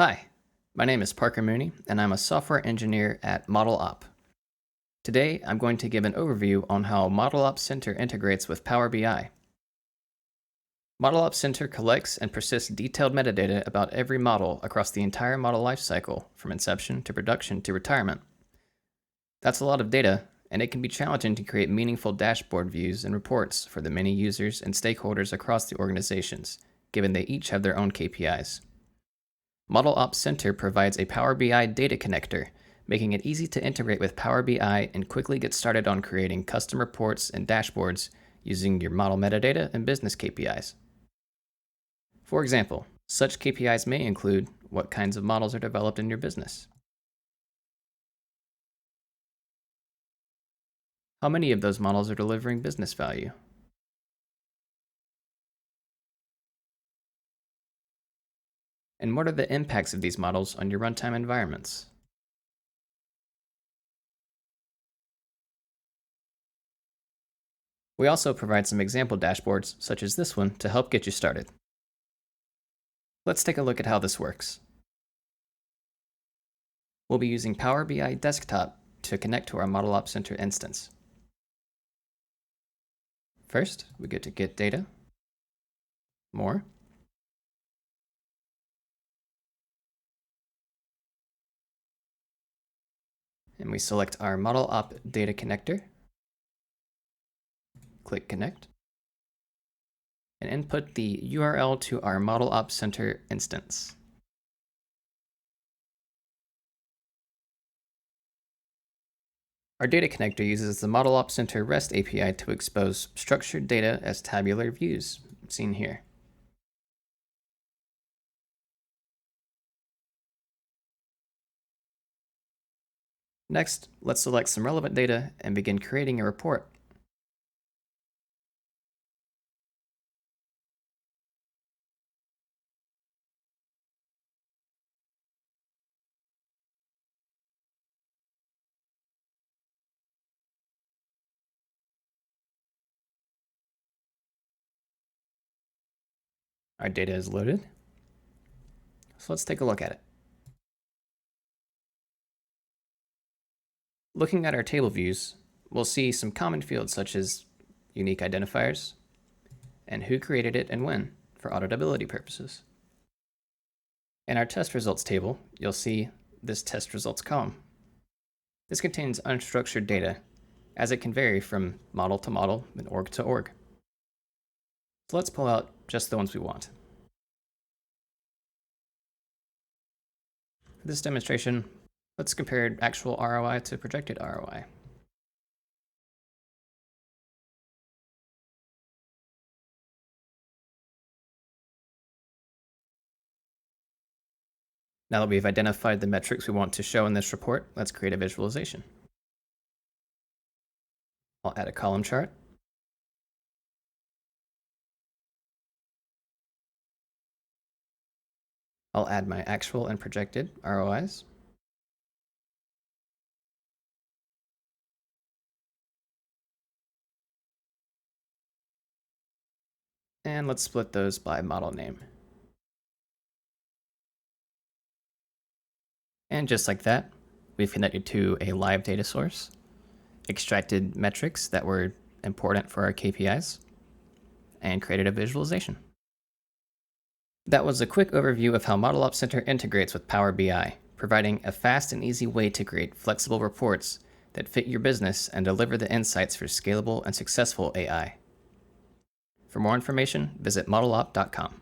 Hi, my name is Parker Mooney, and I'm a software engineer at ModelOp. Today, I'm going to give an overview on how ModelOp Center integrates with Power BI. ModelOp Center collects and persists detailed metadata about every model across the entire model lifecycle, from inception to production to retirement. That's a lot of data, and it can be challenging to create meaningful dashboard views and reports for the many users and stakeholders across the organizations, given they each have their own KPIs. ModelOp Center provides a Power BI data connector, making it easy to integrate with Power BI and quickly get started on creating custom reports and dashboards using your model metadata and business KPIs. For example, such KPIs may include what kinds of models are developed in your business, how many of those models are delivering business value, and what are the impacts of these models on your runtime environments. We also provide some example dashboards, such as this one, to help get you started. Let's take a look at how this works. We'll be using Power BI Desktop to connect to our ModelOp Center instance. First, we go to Get Data, More, and we select our ModelOp data connector. Click Connect, and input the URL to our ModelOp Center instance. Our data connector uses the ModelOp Center REST API to expose structured data as tabular views, seen here. Next, let's select some relevant data and begin creating a report. Our data is loaded, so let's take a look at it. Looking at our table views, we'll see some common fields such as unique identifiers and who created it and when for auditability purposes. In our test results table, you'll see this test results column. This contains unstructured data, as it can vary from model to model and org to org. So let's pull out just the ones we want. For this demonstration, let's compare actual ROI to projected ROI. Now that we've identified the metrics we want to show in this report, let's create a visualization. I'll add a column chart. I'll add my actual and projected ROIs. And let's split those by model name. And just like that, we've connected to a live data source, extracted metrics that were important for our KPIs, and created a visualization. That was a quick overview of how ModelOp Center integrates with Power BI, providing a fast and easy way to create flexible reports that fit your business and deliver the insights for scalable and successful AI. For more information, visit modelop.com.